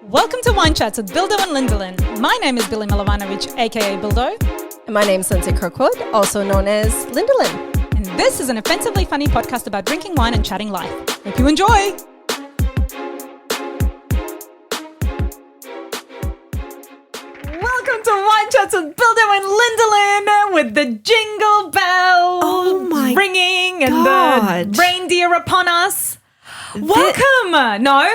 Welcome to Wine Chats with Bildo and Lyndsey. My name is Billi Lyndsey, aka Bildo. And my name is Lyndsey Kirkwood, also known as Lyndsey. And this is an offensively funny podcast about drinking wine and chatting life. Hope you enjoy. Welcome to Wine Chats with Bildo and Lyndsey with the jingle bells ringing and the reindeer upon us. Welcome. No.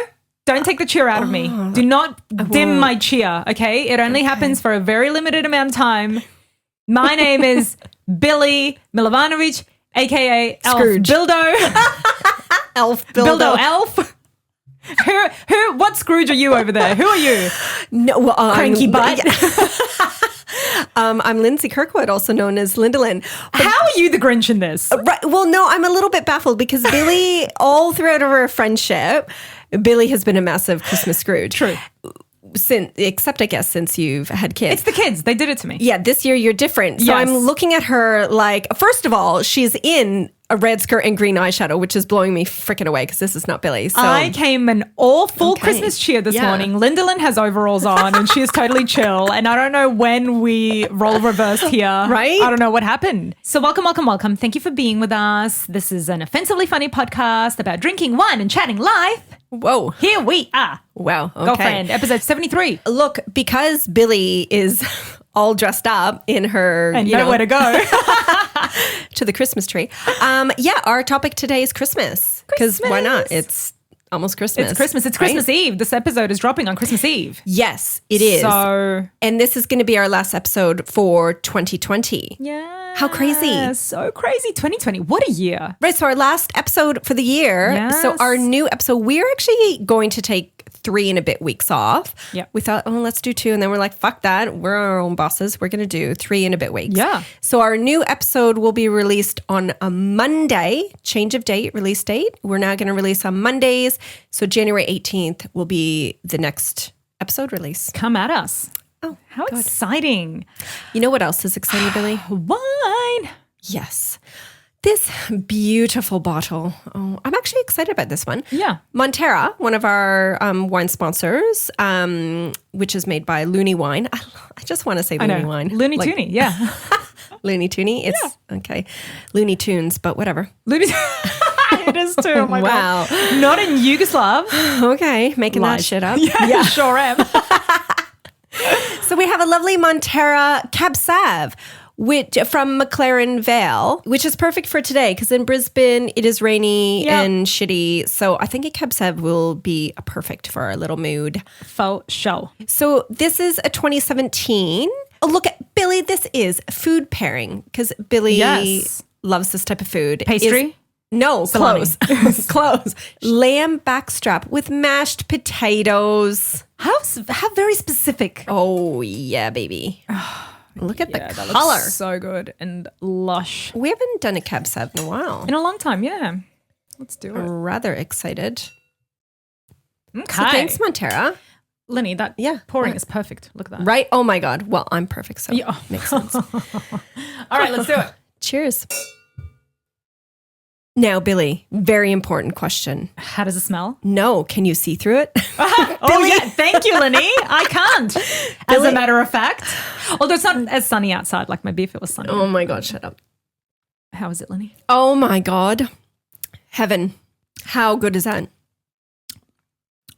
Don't take the cheer out of me. Do not dim my cheer, okay? It only happens for a very limited amount of time. My name is Billi Lyndsey, a.k.a. Elf Scrooge. Bildo. Elf Bildo. Elf. What Scrooge are you over there? Who are you? No, well, Cranky butt. I'm Lyndsey Kirkwood, also known as Lyndsey. How are you the Grinch in this? Right. Well, no, I'm a little bit baffled because Billi, all throughout our friendship, Billi has been a massive Christmas Scrooge. True. Except, I guess, since you've had kids. It's the kids. They did it to me. Yeah, this year you're different. So Yes. I'm looking at her like, first of all, she's in a red skirt and green eyeshadow, which is blowing me freaking away because this is not Billi. So I came in all full Christmas cheer this morning. Lyndsey has overalls on and she is totally chill. And I don't know when we role reversed here. Right? I don't know what happened. So welcome. Thank you for being with us. This is an offensively funny podcast about drinking wine and chatting life. Whoa. Here we are. Wow. Okay. Girlfriend, episode 73. Look, because Billi is all dressed up in her, And nowhere to go. to the Christmas tree. Our topic today is Christmas. Because why not? It's almost Christmas. It's Christmas. It's right? Christmas Eve. This episode is dropping on Christmas Eve. Yes, it is. So, and this is going to be our last episode for 2020. yeah. How crazy. So crazy. 2020. What a year. Right, so our last episode for the year. Yes. So our new episode, we're actually going to take 3 and a bit weeks off. Yeah. We thought, let's do 2. And then we're like, fuck that. We're our own bosses. We're going to do 3 and a bit weeks. Yeah. So our new episode will be released on a Monday, change of date, release date. We're now going to release on Mondays. So January 18th will be the next episode release. Come at us. Oh, How good. exciting. You know what else is exciting, Billi? Wine. Yes. This beautiful bottle. Oh, I'm actually excited about this one. Yeah. Montera, one of our wine sponsors, which is made by Looney Wine. I just want to say Looney Wine. Looney Tooney, yeah. Looney Tooney. It's okay. Looney Tunes, but whatever. Looney It is too. Oh my Wow. God. Not in Yugoslav. Okay, making that shit up. Yeah, sure am. So we have a lovely Montera Cab Sauv from McLaren Vale, which is perfect for today because in Brisbane it is rainy and shitty. So I think a Cab Sauv will be perfect for our little mood. Faux show. So this is a 2017. Oh, look at Billi. This is food pairing because Billi loves this type of food. Pastry? No, Salami. close. Close. Lamb backstrap with mashed potatoes. How very specific. Oh, yeah, baby. Look at the That color. looks so good and lush. We haven't done a Cab Sauv in a while. In a long time, yeah. Let's do it. Rather excited. Okay. So thanks, Montera. Lenny, that pouring is perfect. Look at that. Right? Oh, my God. Well, I'm perfect, so Yeah. makes sense. All right, let's do it. Cheers. Now, Billi, very important question. How does it smell? No, can you see through it? Oh, yeah. Thank you, Lenny. I can't. As a matter of fact. Although it's not as sunny outside, like maybe if it was sunny. Oh, my God, shut up. How is it, Lenny? Oh, my God. Heaven. How good is that?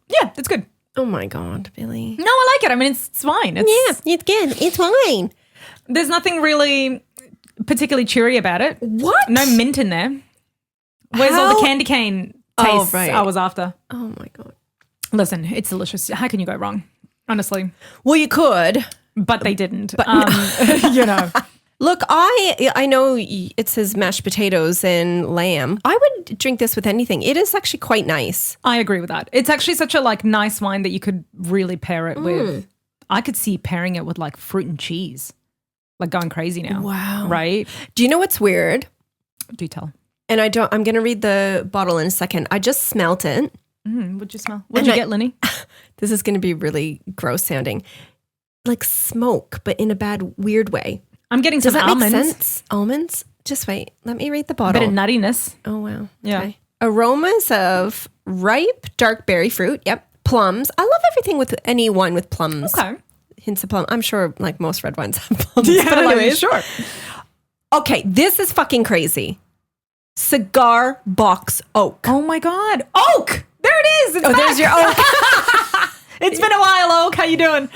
Yeah, it's good. Oh, my God, Billi. No, I like it. I mean, it's fine. It's good. It's fine. There's nothing really particularly cheery about it. What? No mint in there. Where's all the candy cane taste I was after? Oh, my God. Listen, it's delicious. How can you go wrong? Honestly. Well, you could. But they didn't. You know. Look, I know it says mashed potatoes and lamb. I would drink this with anything. It is actually quite nice. I agree with that. It's actually such a nice wine that you could really pair it with. I could see pairing it with fruit and cheese. Like going crazy now. Wow. Right? Do you know what's weird? Do tell. And I'm going to read the bottle in a second. I just smelt it. What'd you smell? What'd you get, Lenny? This is going to be really gross sounding. Like smoke, but in a bad, weird way. I'm getting Does some that almonds. make sense? Almonds? Just wait. Let me read the bottle. Bit of nuttiness. Oh, wow. Yeah. Okay. Aromas of ripe, dark berry fruit. Yep. Plums. I love everything anything with any wine with plums. Okay. Hints of plum. I'm sure like most red wines have plums. Yeah, but anyways. sure. Okay, this is fucking crazy. Cigar box oak. Oh my God. Oak! There it is. It's back. There's your oak. It's been a while, Oak. How you doing?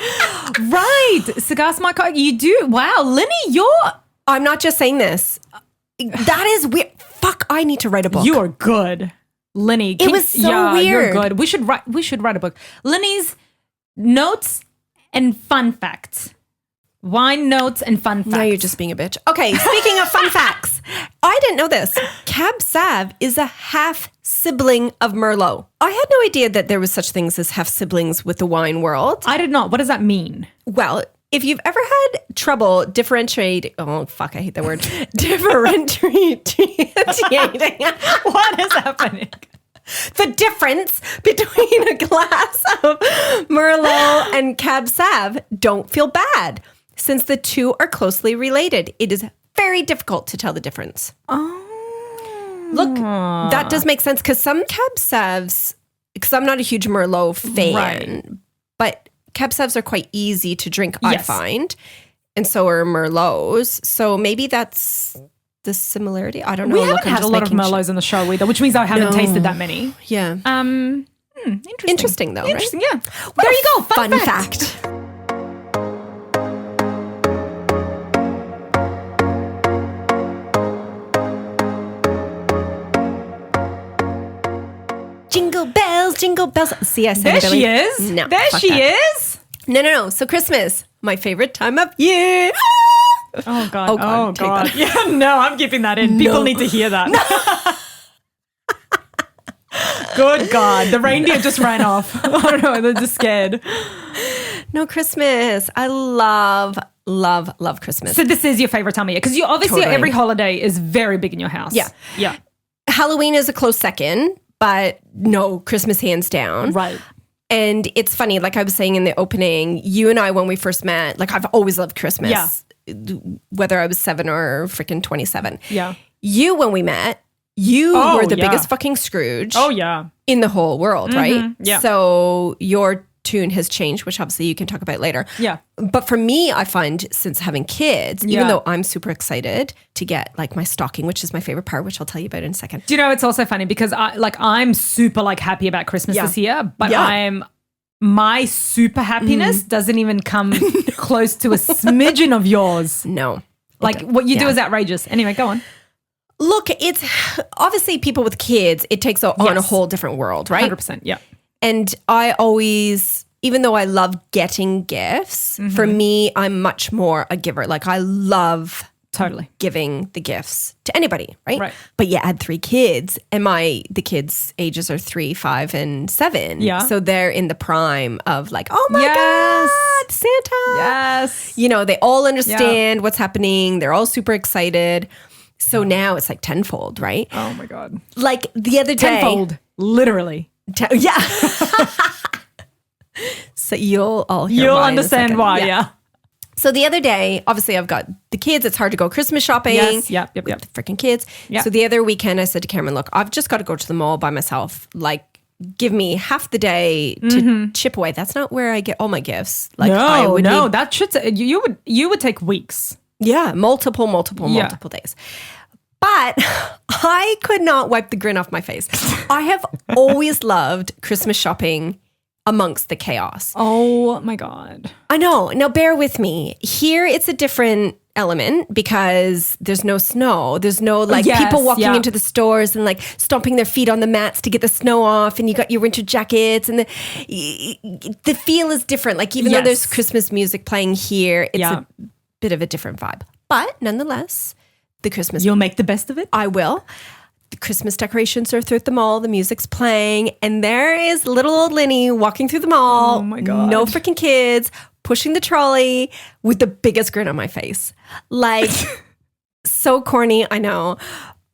Right. Cigar Smart Coke. You do. Wow. Linny, I'm not just saying this. That is weird. Fuck, I need to write a book. You are good. Linny. It was so weird. You're good. We should write a book. Linny's notes and fun facts. Wine notes and fun facts. Now you're just being a bitch. Okay, speaking of fun facts, I didn't know this. Cab Sauv is a half-sibling of Merlot. I had no idea that there was such things as half-siblings with the wine world. I did not. What does that mean? Well, if you've ever had trouble differentiating, oh, fuck, I hate that word. Differentiating. What is happening? The difference between a glass of Merlot and Cab Sauv, don't feel bad. Since the two are closely related, it is very difficult to tell the difference. Oh. Look, that does make sense because some Cab Sauvs, because I'm not a huge Merlot fan, Right. but Cab Sauvs are quite easy to drink, I Yes. find. And so are Merlots. So maybe that's the similarity. I don't know. We Look, haven't I'm had a just lot of making Merlots in the show either, which means I haven't No. tasted that many. Yeah. Interesting. Though, Interesting, right? yeah. There you go. Fun fact. fact. Jingle bells, jingle bells. See, I said There it, she Billy. is. No, There fuck she that. is. No. So Christmas, my favorite time of year. Oh God. Oh, God, take that. Yeah, no, I'm keeping that in. People need to hear that. Good God. The reindeer just ran off. I don't know. They're just scared. No, Christmas. I love Christmas. So this is your favorite time of year because you obviously Totally. every holiday is very big in your house. Yeah. Yeah. Halloween is a close second, but no, Christmas hands down. Right. And it's funny, like I was saying in the opening, you and I, when we first met, like I've always loved Christmas. Yeah. Whether I was 7 or freaking 27. Yeah. You, when we met, you Oh, were the yeah. biggest fucking Scrooge Oh yeah. in the whole world, right? Yeah. So your tune has changed, which obviously you can talk about later. Yeah. But for me, I find since having kids, Yeah. even though I'm super excited to get like my stocking, which is my favorite part, which I'll tell you about in a second. Do you know it's also funny because I'm super like happy about Christmas Yeah. this year, but Yeah. my super happiness doesn't even come close to a smidgen of yours. No. Like what you do Yeah. is outrageous. Anyway, go on. Look, it's obviously people with kids, it takes on a Yes. whole different world, right? 100%. Yeah. And I always, even though I love getting gifts, for Mm-hmm. me, I'm much more a giver. Like I love Totally. giving the gifts to anybody, right? Right. But yeah, I had 3 kids and the kids' ages are 3, 5, and 7. Yeah. So they're in the prime of like, oh my Yes. God, Santa. Yes. You know, they all understand what's happening. They're all super excited. So now it's like tenfold, right? Oh my God. Like the other day. Tenfold. Literally. Yeah. So you'll all hear You'll why in a understand second. why. Yeah. So the other day, obviously I've got the kids. It's hard to go Christmas shopping. Yes. Yep. With the freaking kids. Yeah. So the other weekend I said to Cameron, look, I've just got to go to the mall by myself. Like give me half the day to chip away. That's not where I get all my gifts. Like I would no, need, that should you would take weeks. yeah, multiple Yeah. days. But I could not wipe the grin off my face. I have always loved Christmas shopping amongst the chaos. Oh my God. I know. Now bear with me. Here it's a different element because there's no snow. There's no like Yes, people walking yeah. into the stores and like stomping their feet on the mats to get the snow off, and you got your winter jackets, and the feel is different. Like even though Yes. there's Christmas music playing here, it's Yeah. a bit of a different vibe. But nonetheless, the Christmas You'll make the best of it. I will. The Christmas decorations are throughout the mall. The music's playing. And there is little old Linny walking through the mall. Oh my God. No freaking kids, pushing the trolley with the biggest grin on my face. Like, so corny, I know.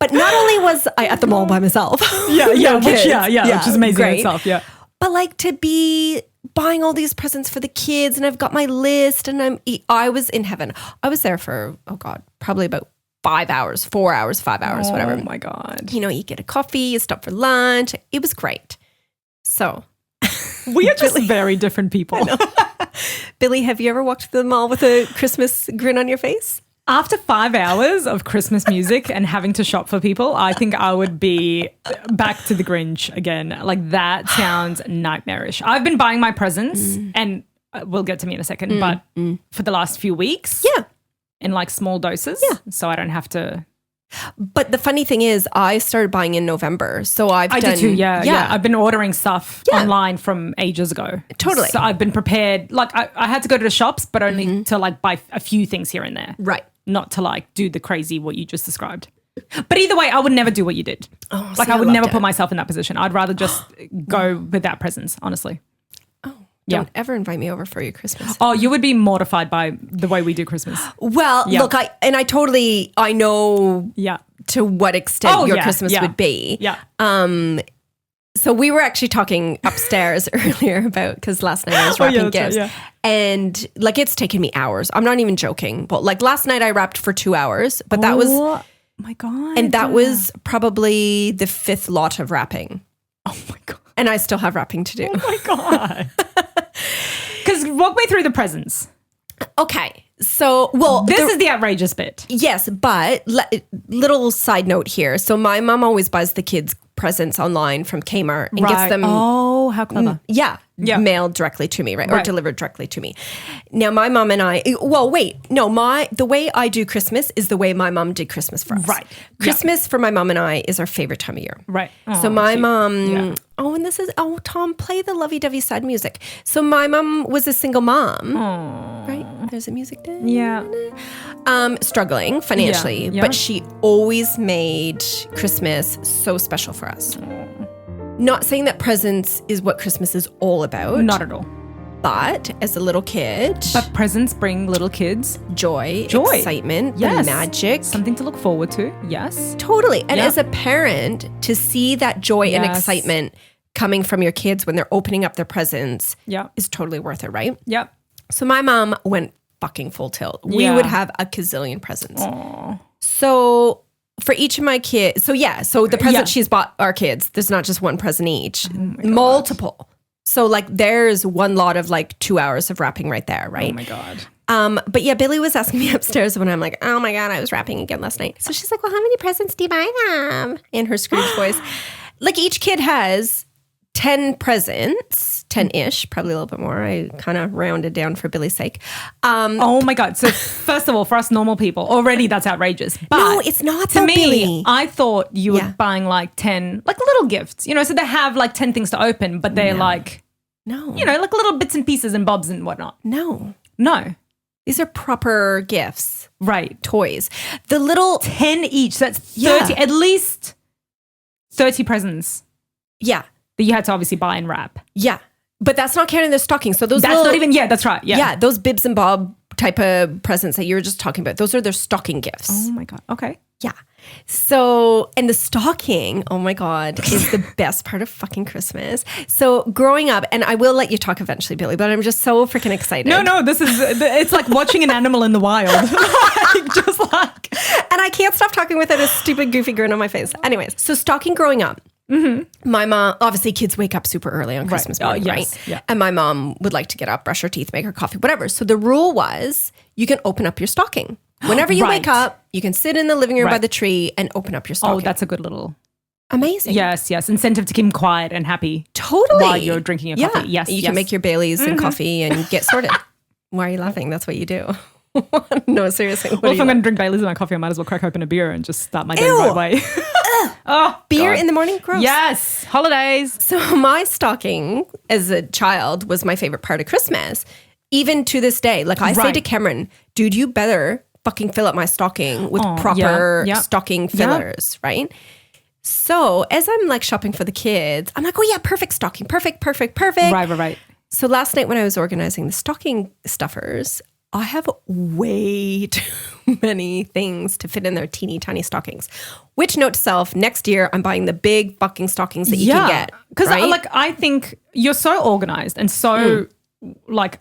But not only was I at the mall by myself. Yeah. no Which kids. which is amazing in great. itself. Yeah. But like to be buying all these presents for the kids, and I've got my list, and I was in heaven. I was there for, oh God, probably about 5 hours, 4 hours, 5 hours, whatever. Oh my God. You know, you get a coffee, you stop for lunch. It was great. So We are just very different people. Billy, have you ever walked through the mall with a Christmas grin on your face? After 5 hours of Christmas music and having to shop for people, I think I would be back to the Grinch again. Like, that sounds nightmarish. I've been buying my presents and we'll get to me in a second, but for the last few weeks. Yeah. In like small doses. Yeah. So I don't have to. But the funny thing is, I started buying in November. So I did too, yeah. I've been ordering stuff online from ages ago. Totally. So I've been prepared. Like, I had to go to the shops, but only to like buy a few things here and there. Right. Not to like do the crazy what you just described. But either way, I would never do what you did. Oh, like, I would never put myself in that position. I'd rather just go without presents, honestly. Don't ever invite me over for your Christmas. Oh, you would be mortified by the way we do Christmas. Well, look, I know to what extent your Christmas would be. Yeah. So we were actually talking upstairs earlier about, because last night I was wrapping gifts. Right, and like, it's taken me hours. I'm not even joking. But like, last night I wrapped for 2 hours, but that was, oh my God. And that was probably the 5th lot of wrapping. Oh my God. And I still have wrapping to do. Oh my God. Because walk me through the presents. Okay. So, well, this is the outrageous bit. Yes, but little side note here. So my mom always buys the kids presents online from Kmart and gets them. Oh, how clever. Mailed directly to me, right? Or delivered directly to me. Now, my mom and I, the way I do Christmas is the way my mom did Christmas for us. Right. Christmas for my mom and I is our favorite time of year. Right. Oh, so my mom, Tom, play the lovey-dovey sad music. So my mom was a single mom. Oh. Right? There's a music there. Yeah. Struggling financially, but she always made Christmas so special for us. Not saying that presents is what Christmas is all about. Not at all. But as a little kid... But presents bring little kids... Joy. Excitement. The magic. Something to look forward to. Yes. Totally. And as a parent, to see that joy and excitement coming from your kids when they're opening up their presents is totally worth it, right? Yep. So my mom went fucking full tilt. We would have a gazillion presents. Aww. So... For each of my kids, so the present she's bought our kids, there's not just one present each, multiple. So like there's one lot of like 2 hours of wrapping right there, right? Oh my God. But yeah, Billy was asking me upstairs when I'm like, oh my God, I was wrapping again last night. So she's like, well, how many presents do you buy them? In her Scrooge voice. Like each kid has 10 presents, 10-ish, probably a little bit more. I kind of rounded down for Billy's sake. Oh my God. So first of all, for us normal people, already that's outrageous. But no, it's not to me, Billy. I thought you were buying like 10, like little gifts, so they have like 10 things to open, but they're like, like little bits and pieces and bobs and whatnot. No. These are proper gifts. Right. Toys. The little 10 each. So that's 30, at least 30 presents. Yeah. That you had to obviously buy and wrap. Yeah. But that's not counting the stockings. So those that's right. Yeah. Yeah, those bibs and bob type of presents that you were just talking about, those are their stocking gifts. Oh my God. Okay. Yeah. So, and the stocking, oh my God, is the best part of fucking Christmas. So growing up, and I will let you talk eventually, Billy, but I'm just so freaking excited. No, it's like watching an animal in the wild. And I can't stop talking without a stupid goofy grin on my face. Anyways, so stocking growing up. Mm-hmm. My mom, obviously kids wake up super early on Christmas morning, right? Yeah. And my mom would like to get up, brush her teeth, make her coffee, whatever. So the rule was you can open up your stocking. Whenever you wake up, you can sit in the living room by the tree and open up your stocking. Oh, that's a good little... Amazing. Yes. Incentive to keep them quiet and happy. Totally. While you're drinking your coffee. Yes. You can make your Baileys and coffee and get sorted. Why are you laughing? That's what you do. No, seriously. Well, if I'm going to drink Baileys in my coffee, I might as well crack open a beer and just start my day the right way. Beer in the morning? Gross. Yes. Holidays. So my stocking as a child was my favorite part of Christmas. Even to this day. Like I say to Cameron, dude, you better fucking fill up my stocking with proper stocking fillers, right? So as I'm like shopping for the kids, I'm like, oh yeah, perfect stocking. Perfect. Right. So last night when I was organizing the stocking stuffers, I have way too many things to fit in their teeny tiny stockings. Which, note to self, next year I'm buying the big fucking stockings that you can get. Because I think you're so organized and so like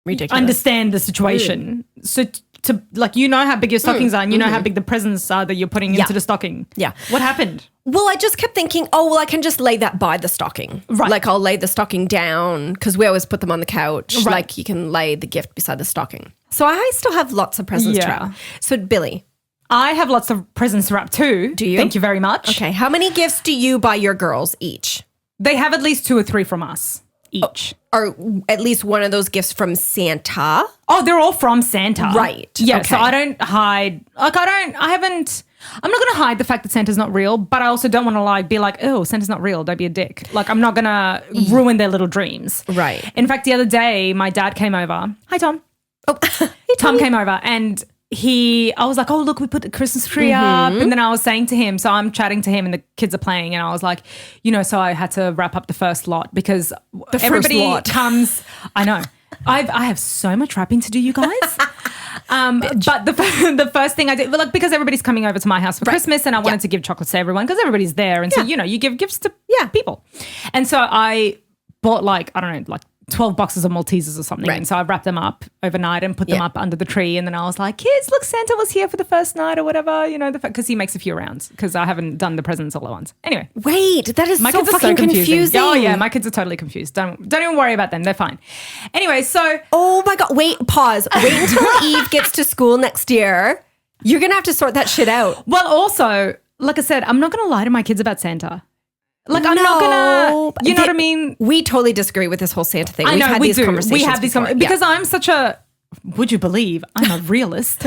ridiculous. Understand the situation. So to, like, you know how big your stockings are and you know how big the presents are that you're putting into the stocking. Yeah. What happened? Well, I just kept thinking, I can just lay that by the stocking. Right. Like I'll lay the stocking down because we always put them on the couch. Right. Like you can lay the gift beside the stocking. So I still have lots of presents to wrap. So Billy. I have lots of presents to wrap too. Do you? Thank you very much. Okay. How many gifts do you buy your girls each? They have at least 2 or 3 from us each. Or at least one of those gifts from Santa? Oh, they're all from Santa. Right. Yeah, Okay. so I don't hide. Like I'm not going to hide the fact that Santa's not real, but I also don't want to be like, oh, Santa's not real. Don't be a dick. Like I'm not going to ruin their little dreams. Right. In fact, the other day, my dad came over. Hi, Tom. Oh, Tom came over and I was like, oh, look, we put the Christmas tree up. And then I was saying to him, so I'm chatting to him and the kids are playing. And I was like, so I had to wrap up the first lot because everybody comes. I know. I have so much wrapping to do, you guys. But the first thing I did, because everybody's coming over to my house for Christmas and I wanted to give chocolates to everyone because everybody's there. And so, you give gifts to people. And so I bought 12 boxes of Maltesers or something. Right. And so I wrapped them up overnight and put them up under the tree. And then I was like, kids, look, Santa was here for the first night or whatever, because he makes a few rounds because I haven't done the presents all at once. Anyway. Wait, that is My so kids are fucking confusing. Oh, yeah, my kids are totally confused. Don't even worry about them. They're fine. Anyway, so. Oh, my God. Wait, pause. Wait until Eve gets to school next year. You're going to have to sort that shit out. Well, also, like I said, I'm not going to lie to my kids about Santa. I'm not gonna, you know what I mean? We totally disagree with this whole Santa thing. I know, had we these do. Conversations we have these conversations because I'm such a, would you believe, I'm a realist.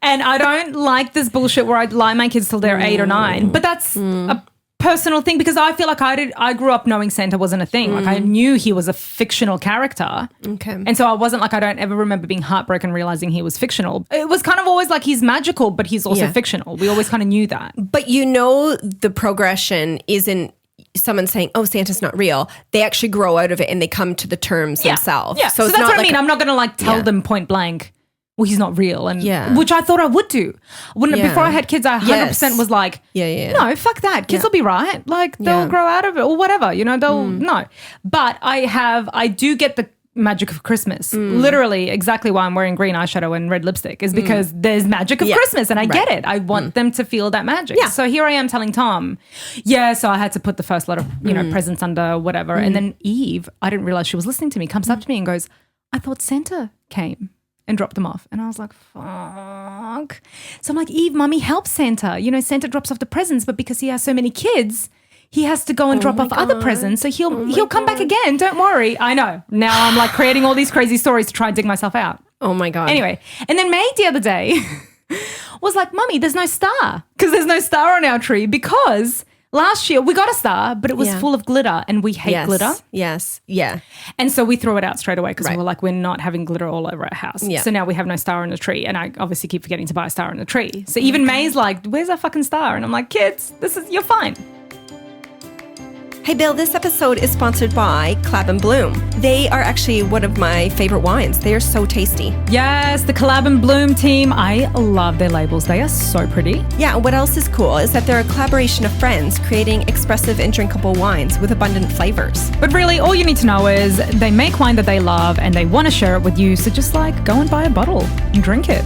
And I don't like this bullshit where I lie my kids till they're 8 or 9. But that's a personal thing because I feel like I grew up knowing Santa wasn't a thing. Like I knew he was a fictional character. Okay. And so I wasn't like, I don't ever remember being heartbroken realizing he was fictional. It was kind of always like he's magical, but he's also fictional. We always kind of knew that. But the progression isn't someone saying, oh, Santa's not real. They actually grow out of it and they come to the terms themselves. Yeah. So it's that's not what I like mean. I'm not going to tell them point blank, well, he's not real. And which I thought I would do. Before I had kids, I 100% was like, no, fuck that. Kids will be right. Like they'll grow out of it or whatever, they'll, no. But I do get the magic of Christmas. Literally exactly why I'm wearing green eyeshadow and red lipstick is because there's magic of Christmas and I get it. I want them to feel that magic. Yeah. So here I am telling Tom, so I had to put the first lot of, presents under whatever. And then Eve, I didn't realize she was listening to me, comes up to me and goes, I thought Santa came and dropped them off. And I was like, fuck. So I'm like, Eve, Mummy helps Santa. Santa drops off the presents, but because he has so many kids, he has to go and drop off other presents. So he'll come back again. Don't worry. I know. Now I'm creating all these crazy stories to try and dig myself out. Oh my God. Anyway. And then May the other day was like, Mummy, there's no star. Because there's no star on our tree because last year we got a star, but it was full of glitter and we hate glitter. Yes. Yeah. And so we threw it out straight away because we were like, we're not having glitter all over our house. Yeah. So now we have no star on the tree. And I obviously keep forgetting to buy a star on the tree. So even May's like, where's our fucking star? And I'm like, kids, you're fine. Hey Bill, this episode is sponsored by Clab and Bloom. They are actually one of my favorite wines. They are so tasty. Yes, the Clab and Bloom team. I love their labels. They are so pretty. Yeah, and what else is cool is that they're a collaboration of friends creating expressive and drinkable wines with abundant flavors. But really, all you need to know is they make wine that they love and they want to share it with you. So just go and buy a bottle and drink it.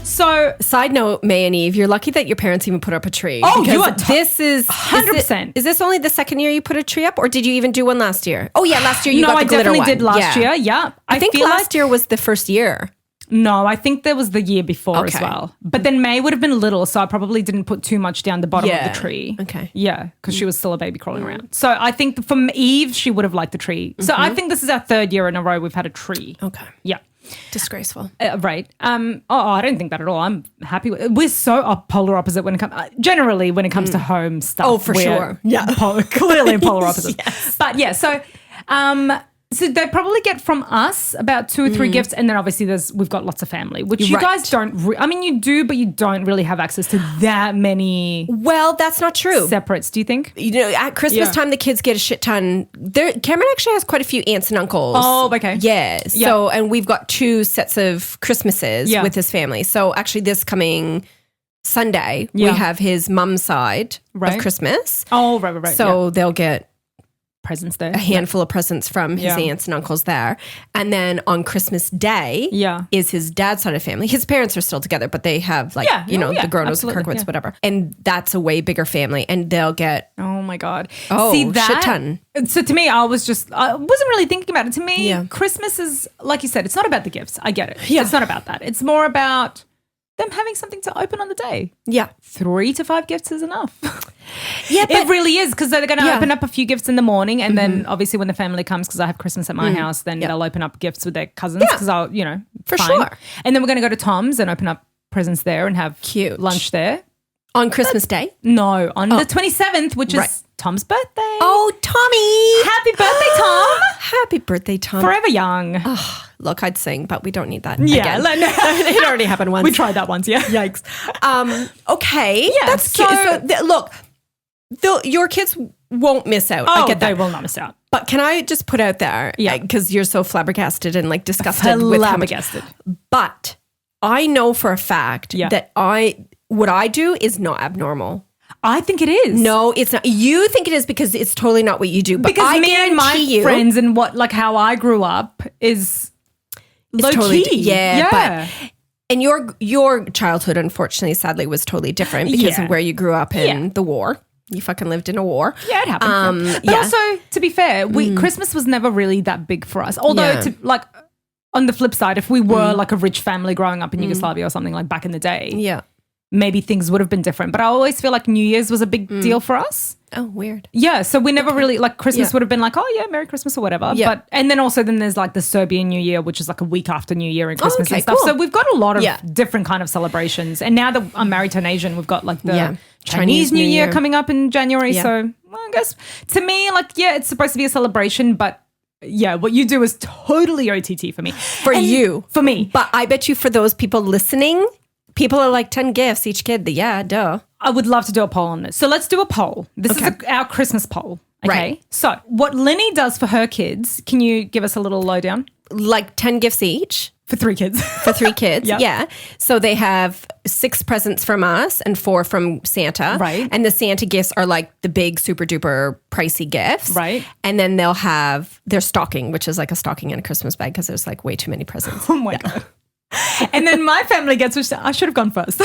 So, side note, May and Eve, you're lucky that your parents even put up a tree. Oh, you are this is 100%. Is this only the second year you put a tree up, or did you even do one last year? Oh yeah, last year you got the glitter one. No, I definitely did last year. Yeah, I think last year was the first year. No, I think there was the year before as well. But then May would have been little, so I probably didn't put too much down the bottom of the tree. Okay. Yeah, because she was still a baby crawling around. So I think from Eve, she would have liked the tree. So I think this is our 3rd year in a row we've had a tree. Okay. Yeah. Disgraceful. Right. I don't think that at all. I'm happy with it. We're so polar opposite when it comes generally when it comes to home stuff. Oh, for sure. Yeah. Clearly polar opposites. Yes. But yeah, so they probably get from us about 2 or 3 gifts, and then obviously we've got lots of family, which you guys don't. You do, but you don't really have access to that many. Well, that's not true. Separates, do you think? At Christmas time, the kids get a shit ton. Cameron actually has quite a few aunts and uncles. Oh, okay. Yeah. So, and we've got 2 sets of Christmases with his family. So actually, this coming Sunday, we have his mum's side of Christmas. Oh, right. So they'll get presents there. A handful of presents from his aunts and uncles there. And then on Christmas Day is his dad's side of the family. His parents are still together, but they have like, the Gronos and Kirkwoods, whatever. And that's a way bigger family. And they'll get... Oh my God. See that? Shit ton. So to me, I wasn't really thinking about it. To me, Christmas is, like you said, it's not about the gifts. I get it. Yeah. It's not about that. It's more about them having something to open on the day. Yeah. 3 to 5 gifts is enough. Yeah, it really is, because they're going to open up a few gifts in the morning, and then obviously when the family comes, because I have Christmas at my house, then they'll open up gifts with their cousins, because I'll, for sure. And then we're going to go to Tom's and open up presents there and have lunch there. On Christmas Day? No, on the 27th, which is Tom's birthday. Oh, Tommy. Happy birthday, Tom. Happy birthday, Tom. Forever young. Oh, look, I'd sing, but we don't need that again. No. It already happened once. We tried that once, Yikes. Okay. Yeah, that's cute. So, look, your kids won't miss out. I get that. They will not miss out. But can I just put out there, because you're so flabbergasted and like disgusted with how much. But I know for a fact that what I do is not abnormal. I think it is. No, it's not. You think it is because it's totally not what you do. But because I me and my friends and how I grew up is low key. But and your childhood, unfortunately, sadly, was totally different because of where you grew up in the war. You fucking lived in a war. Yeah, it happened. But also, to be fair, Christmas was never really that big for us. Although, on the flip side, if we were like a rich family growing up in Yugoslavia or something like back in the day, maybe things would have been different. But I always feel like New Year's was a big deal for us. Oh, weird. Yeah, so we never really, like Christmas would have been like, oh yeah, Merry Christmas or whatever. Yeah. And then there's like the Serbian New Year, which is like a week after New Year and Christmas and stuff. Cool. So we've got a lot of different kind of celebrations. And now that I'm married to an Asian, we've got like the Chinese New Year coming up in January. Yeah. So I guess to me, like, it's supposed to be a celebration, but what you do is totally OTT for me. For me. But I bet you for those people listening, people are like 10 gifts each kid. Yeah, duh. I would love to do a poll on this. So let's do a poll. This is our Christmas poll. Okay. Right. So what Linny does for her kids, can you give us a little lowdown? Like 10 gifts each. For 3 kids. For 3 kids, yeah. So they have 6 presents from us and 4 from Santa. Right. And the Santa gifts are like the big super duper pricey gifts. Right. And then they'll have their stocking, which is like a stocking and a Christmas bag because there's like way too many presents. Oh my God. And then my family gets, which I should have gone first.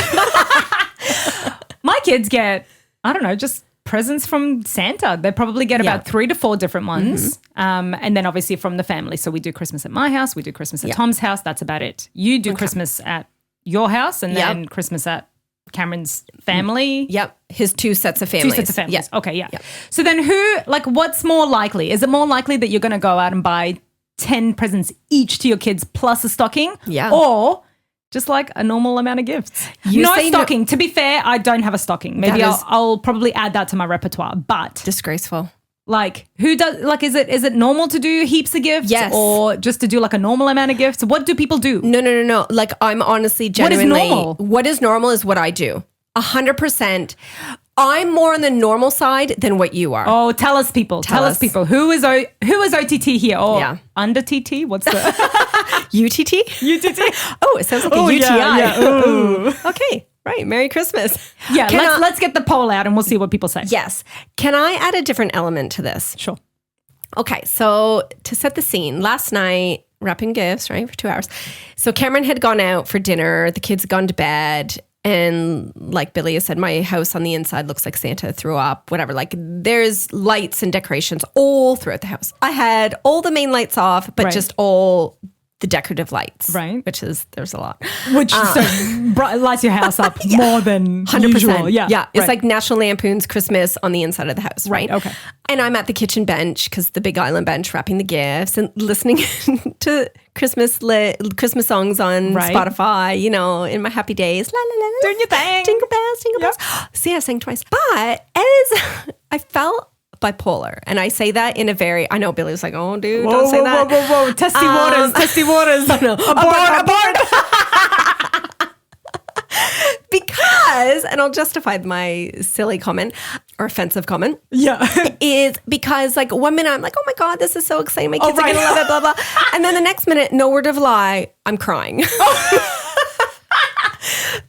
My kids get, I don't know, just presents from Santa. They probably get about 3 to 4 different ones. And then obviously from the family. So we do Christmas at my house. We do Christmas at Tom's house. That's about it. You do Christmas at your house and then Christmas at Cameron's family. Yep. His 2 sets of families. 2 sets of families. Yep. Okay, yeah. Yep. So then what's more likely? Is it more likely that you're going to go out and buy 10 presents each to your kids plus a stocking? Yeah. Or just like a normal amount of gifts. No stocking. To be fair, I don't have a stocking. Maybe I'll probably add that to my repertoire. But disgraceful. Like who does like is it normal to do heaps of gifts? Yes. Or just to do like a normal amount of gifts? What do people do? No. Like I'm honestly genuinely What is normal? What is normal is what I do. 100%. I'm more on the normal side than what you are. Oh, tell us people. Tell us people. Who is OTT here? Or under TT? What's the UTT? UTT? Oh, it sounds like a UTI. Yeah. Ooh. Okay. Right. Merry Christmas. Yeah. Let's get the poll out and we'll see what people say. Yes. Can I add a different element to this? Sure. Okay. So to set the scene, last night, wrapping gifts, right, for 2 hours. So Cameron had gone out for dinner. The kids had gone to bed. And like Billy has said, my house on the inside looks like Santa threw up, whatever. Like there's lights and decorations all throughout the house. I had all the main lights off, but just all the decorative lights. Right. There's a lot. Which lights your house up more than 100%. Usual. Yeah. It's like National Lampoon's Christmas on the inside of the house. Right. Okay. And I'm at the kitchen bench, because the big island bench, wrapping the gifts and listening to Christmas songs on Spotify, in my happy days. La, la, la, la. Doing your thing. Jingle bells. See, I sang twice. But as I felt bipolar, and I say that in a very, I know Billy was like, oh dude, don't say that. Whoa. Testy waters. No. Abort. Because, and I'll justify my silly comment or offensive comment. Yeah. Is because like 1 minute I'm like, oh my God, this is so exciting. My kids are going to love it, blah, blah. And then the next minute, no word of lie, I'm crying.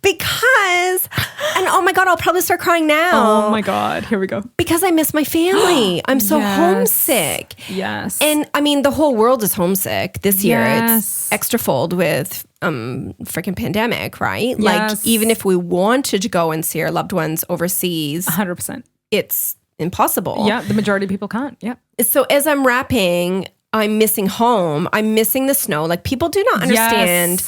Because And oh my God, I'll probably start crying now. Oh my God, here we go. Because I miss my family. I'm so homesick. Yes. And I mean, the whole world is homesick this year. Yes. It's extra fold with freaking pandemic, right? Yes. Like even if we wanted to go and see our loved ones overseas, 100%. it's impossible. Yeah, the majority of people can't. Yeah. So as I'm wrapping, I'm missing home. I'm missing the snow. Like people do not understand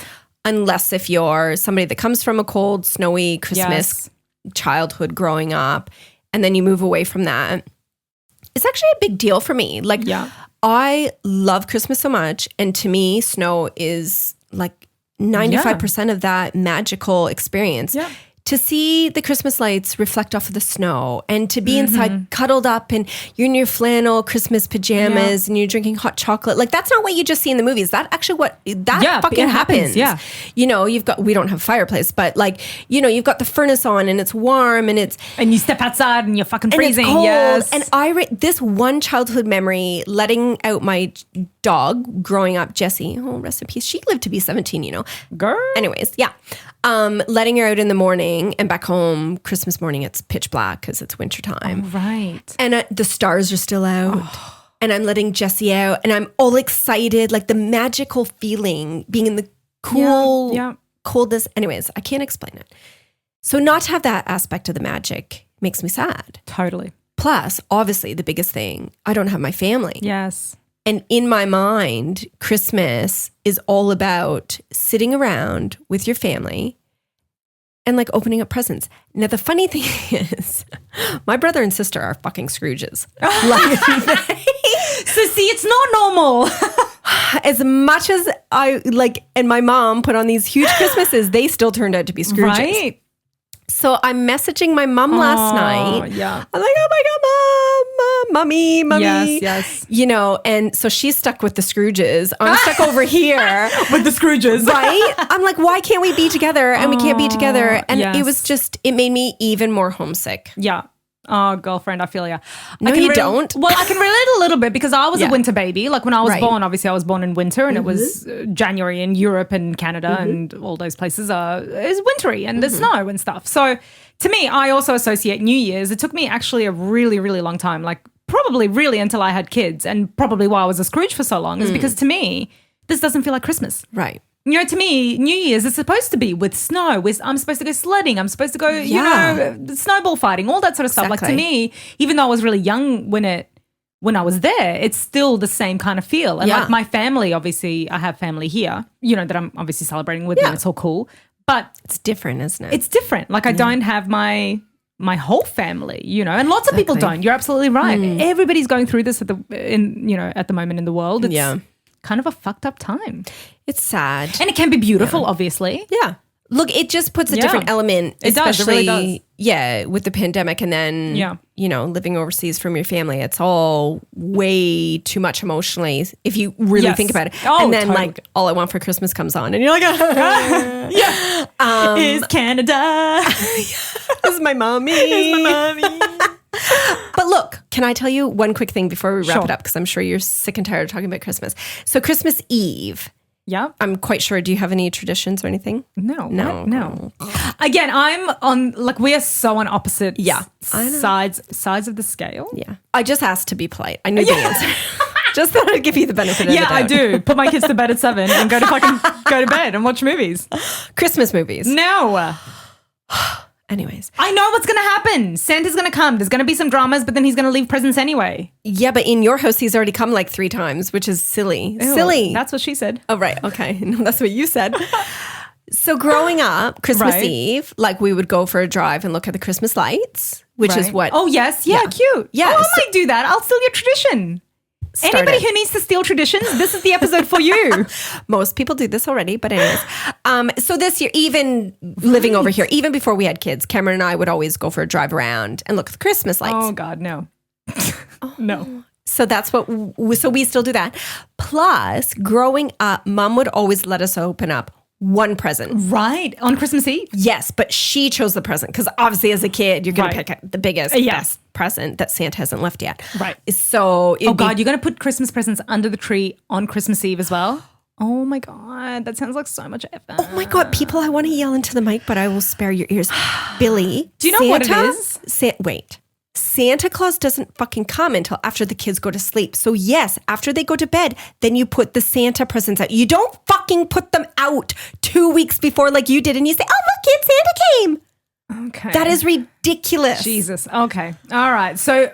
unless if you're somebody that comes from a cold, snowy Christmas childhood growing up, and then you move away from that. It's actually a big deal for me. Like I love Christmas so much. And to me, snow is like 95% of that magical experience. Yeah. To see the Christmas lights reflect off of the snow and to be inside cuddled up and you're in your flannel Christmas pajamas and you're drinking hot chocolate. Like that's not what you just see in the movies. That actually fucking happens. Yeah. You know, we don't have a fireplace, but like, you know, you've got the furnace on and it's warm and you step outside and you're fucking freezing. And it's cold. Yes. And this one childhood memory, letting out my dog growing up, Jessie, oh, rest in peace. She lived to be 17, you know. Girl. Anyways, yeah. Letting her out in the morning and back home Christmas morning, it's pitch black because it's wintertime. Oh, right. And the stars are still out. And I'm letting Jessie out and I'm all excited, like the magical feeling being in the cool, coldness. Anyways, I can't explain it. So not to have that aspect of the magic makes me sad. Totally. Plus, obviously, the biggest thing, I don't have my family. Yes. And in my mind, Christmas is all about sitting around with your family and like opening up presents. Now, the funny thing is, my brother and sister are fucking Scrooges. So see, it's not normal. As much as I like, and my mom put on these huge Christmases, they still turned out to be Scrooges. Right. So I'm messaging my mom last night. Yeah. I'm like, oh my God, mommy. Yes. You know, and so she's stuck with the Scrooges. I'm stuck over here. With the Scrooges. Right? I'm like, why can't we be together? And we can't be together. And it was just, it made me even more homesick. Yeah. Oh, girlfriend, I feel you. No, you don't. Well, I can relate a little bit because I was a winter baby. Like when I was born, obviously I was born in winter and it was January in Europe and Canada and all those places is wintry and there's snow and stuff. So to me, I also associate New Year's. It took me actually a really, really long time, like probably really until I had kids and probably why I was a Scrooge for so long is because to me, this doesn't feel like Christmas. Right. You know, to me, New Year's is supposed to be with snow. I'm supposed to go sledding. I'm supposed to go, you know, snowball fighting, all that sort of stuff. Like to me, even though I was really young when I was there, it's still the same kind of feel. And like my family, obviously, I have family here, you know, that I'm obviously celebrating with and it's all cool. But it's different, isn't it? It's different. Like I don't have my whole family, you know, and lots of people don't. You're absolutely right. Everybody's going through this at the moment in the world. It's kind of a fucked up time. It's sad. And it can be beautiful, obviously. Yeah. Look, it just puts a different element, it especially, really does. With the pandemic and then, you know, living overseas from your family. It's all way too much emotionally if you really think about it. Oh, and then like All I Want for Christmas comes on and you're like, is Canada. This is my mommy. But look, can I tell you one quick thing before we wrap it up? Because I'm sure you're sick and tired of talking about Christmas. So Christmas Eve. Yeah. I'm quite sure. Do you have any traditions or anything? No. Again, I'm on, like, we are so on opposite sides of the scale. Yeah. I just asked to be polite. I knew the answer. Just thought I'd give you the benefit of the doubt. Yeah, I do. Put my kids to bed at 7 and go to bed and watch movies. Christmas movies. No. Anyways. I know what's going to happen. Santa's going to come. There's going to be some dramas, but then he's going to leave presents anyway. Yeah, but in your house, he's already come like 3 times, which is silly. Ew, silly. That's what she said. Oh, right. Okay. No, that's what you said. So growing up, Christmas Eve, like we would go for a drive and look at the Christmas lights, which is what... Oh, yes. Yeah, cute. Yeah. Oh, I might do that. I'll steal your tradition. Anybody who needs to steal traditions, this is the episode for you. Most people do this already, but anyways. So this year, even living over here, even before we had kids, Cameron and I would always go for a drive around and look at the Christmas lights. Oh, God, no. No. So that's so we still do that. Plus, growing up, Mom would always let us open up one present. Right. On Christmas Eve? Yes, but she chose the present because obviously as a kid, you're going to pick the biggest, best present that Santa hasn't left yet. Right. So you're going to put Christmas presents under the tree on Christmas Eve as well? Oh my God, that sounds like so much effort. Oh my God, people, I want to yell into the mic, but I will spare your ears. Billy, do you know what it is? Wait. Santa Claus doesn't fucking come until after the kids go to sleep. So yes, after they go to bed, then you put the Santa presents out. You don't fucking put them out 2 weeks before like you did and you say, oh, look, kid, Santa came. Okay. That is ridiculous. Jesus. Okay. All right. So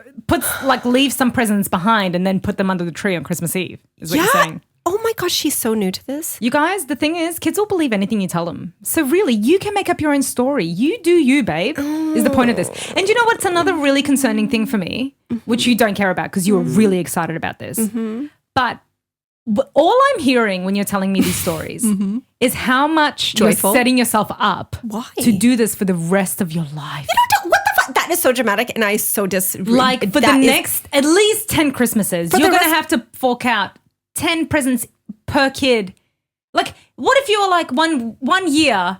leave some presents behind and then put them under the tree on Christmas Eve is what you're saying. Oh my gosh, she's so new to this. You guys, the thing is, kids will believe anything you tell them. So really, you can make up your own story. You do you, babe, is the point of this. And you know what's another really concerning thing for me, which you don't care about because you were really excited about this. But all I'm hearing when you're telling me these stories is how much Joyful. You're setting yourself up Why? to do this for the rest of your life. What the fuck? That is so dramatic and I so disagree. Like for the next at least 10 Christmases, you're going to have to fork out 10 presents per kid. Like, what if you were like one year,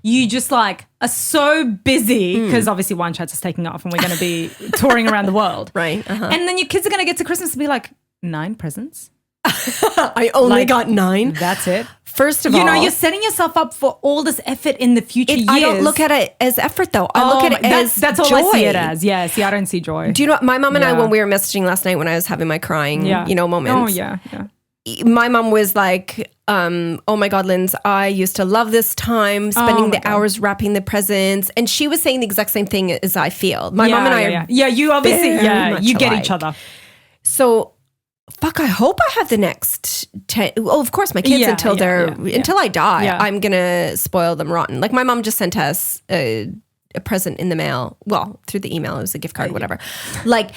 you just like are so busy because obviously One Chat's is taking off and we're going to be touring around the world. Right. And then your kids are going to get to Christmas and be like, 9 presents? I only got 9. That's it. First of all, you know, you're setting yourself up for all this effort in the future years. I don't look at it as effort though. I look at it as that's joy. all I see it as. Yeah, see, I don't see joy. Do you know what? My mom and I, when we were messaging last night when I was having my crying, moments. Oh, yeah. My mom was like, oh my God, Linz, I used to love this time, spending the hours wrapping the presents. And she was saying the exact same thing as I feel. My mom and I Yeah, you obviously, you get alike. each other. So, fuck, I hope I have the next 10. Well, of course, my kids until I die, I'm going to spoil them rotten. Like my mom just sent us a present in the mail. Well, through the email, it was a gift card, whatever. Like,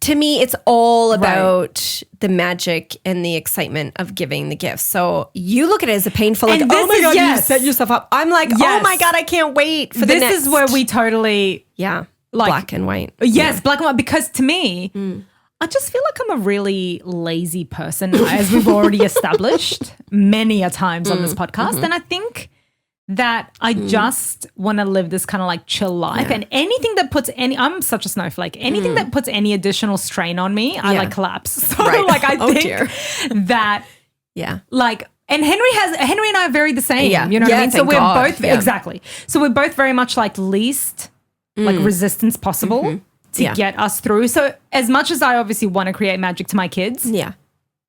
to me, it's all about the magic and the excitement of giving the gifts. So you look at it as a painful, like, oh my God, you set yourself up. I'm like, oh my God, I can't wait for the next. This is where we totally... black and white. Yes, black and white. Because to me, I just feel like I'm a really lazy person, as we've already established many a times on this podcast. And I think that I just want to live this kind of like chill life. And anything that puts I'm such a snowflake. Anything that puts any additional strain on me, I like collapse. So like I think that like, and Henry and I are very the same. You know what I mean? So we're both exactly. So we're both very much like least like resistance possible to get us through. So as much as I obviously want to create magic to my kids.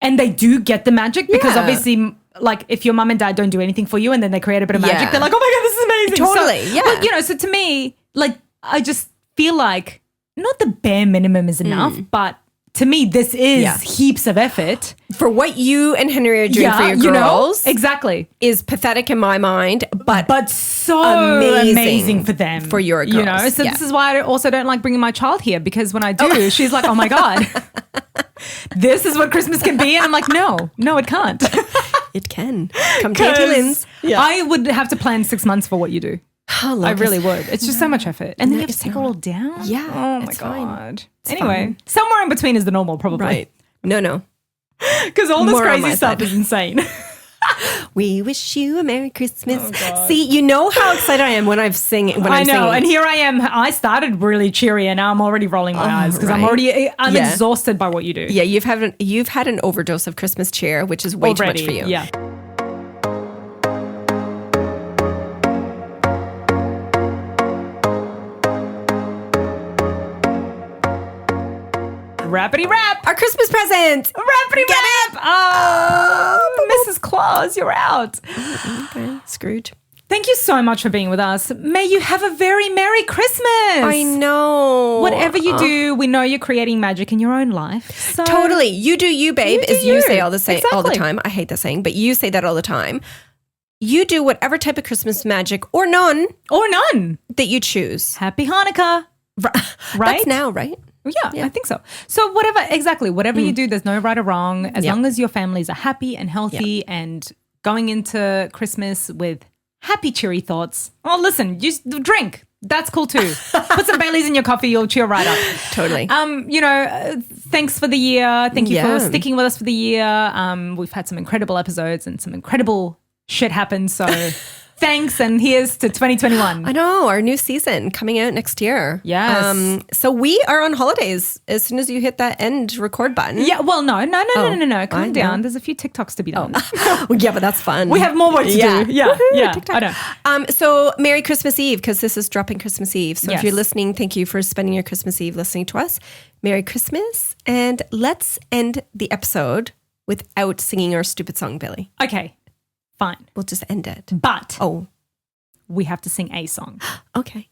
And they do get the magic because obviously, like, if your mum and dad don't do anything for you and then they create a bit of magic, they're like, oh my God, this is amazing. Totally, But, you know, so to me, like, I just feel like not the bare minimum is enough, but to me, this is heaps of effort. For what you and Henry are doing for your girls. Exactly. Is pathetic in my mind, but so amazing for them. For your girls. You know, so this is why I also don't like bringing my child here because when I do, she's like, oh my God, this is what Christmas can be. And I'm like, no, it can't. It can. Come to Auntie Lynn's. I would have to plan 6 months for what you do. I really would. It's just so much effort. And then you have to take it all down. Yeah. Oh my God. Anyway, somewhere in between is the normal probably. Right. No. Because all this crazy stuff is insane. We wish you a Merry Christmas. See, you know how excited I am when I'm singing. I know. And here I am. I started really cheery and now I'm already rolling my eyes because I'm exhausted by what you do. Yeah, you've had an overdose of Christmas cheer, which is way too much for you. Yeah. Rappity rap. Our Christmas present. Rappity rap. Oh, Mrs. Claus, you're out. Okay, Scrooge. Thank you so much for being with us. May you have a very Merry Christmas. I know. Whatever you do, we know you're creating magic in your own life. So totally. You do you, babe, as you say all the time. I hate that saying, but you say that all the time. You do whatever type of Christmas magic or none that you choose. Happy Hanukkah. Right? That's now, right? Yeah, I think so. So whatever you do, there's no right or wrong. As long as your families are happy and healthy and going into Christmas with happy, cheery thoughts. Oh, listen, just drink. That's cool too. Put some Baileys in your coffee, you'll cheer right up. Totally. Thanks for the year. Thank you for sticking with us for the year. We've had some incredible episodes and some incredible shit happen. So Thanks, and here's to 2021. I know, our new season coming out next year. Yes. So we are on holidays as soon as you hit that end record button. Yeah, well, no. Calm down. There's a few TikToks to be done. Well, yeah, but that's fun. We have more work to do. Yeah. TikTok. I know. So Merry Christmas Eve, because this is dropping Christmas Eve. So Yes. if you're listening, thank you for spending your Christmas Eve listening to us. Merry Christmas. And let's end the episode without singing our stupid song, Billy. Okay, fine. We'll just end it. But Oh, we have to sing a song. okay.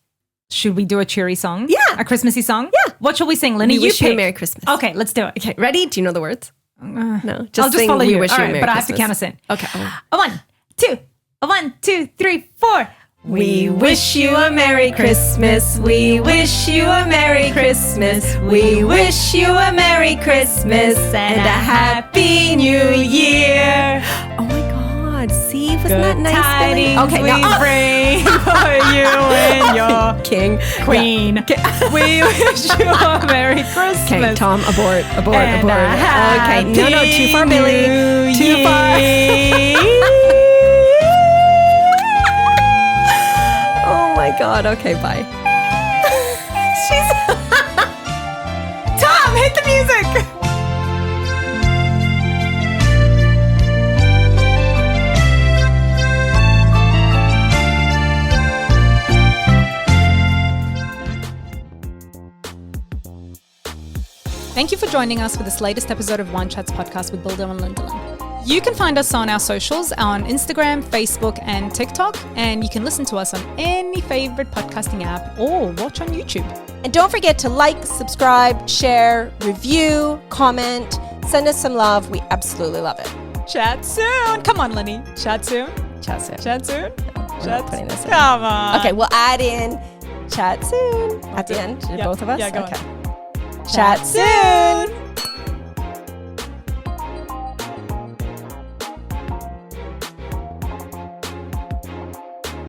Should we do a cheery song? Yeah. A Christmassy song? Yeah. What shall we sing, Linny? We wish you a pick. Merry Christmas. Okay, let's do it. Okay, ready? Do you know the words? No. I'll just sing follow We you. Wish All You a right, Merry but I have to Christmas. count us in. Okay. A 1, 2. A 1, 2, 3, 4. We wish you a Merry Christmas. We wish you a Merry Christmas. We wish you a Merry Christmas and a Happy New Year. Oh my God. See, wasn't that nice, Billy? Okay, now bring for you and your King. queen. We wish you a Merry Christmas. Okay, Tom, abort. And Okay, a no, too far, Happy Billy. New Too far. Year. Oh my God. Okay, bye. Tom, hit the music. Thank you for joining us for this latest episode of Wine Chats podcast with Billi and Lyndsey. You can find us on our socials on Instagram, Facebook, and TikTok, and you can listen to us on any favorite podcasting app or watch on YouTube. And don't forget to like, subscribe, share, review, comment, send us some love. We absolutely love it. Chat soon. Come on, Lenny. Chat soon. Chat soon. Chat soon. Not putting this in. Come on. Okay, we'll add in chat soon at the end. Yeah. Both of us? Yeah, go on. Okay. Chat soon.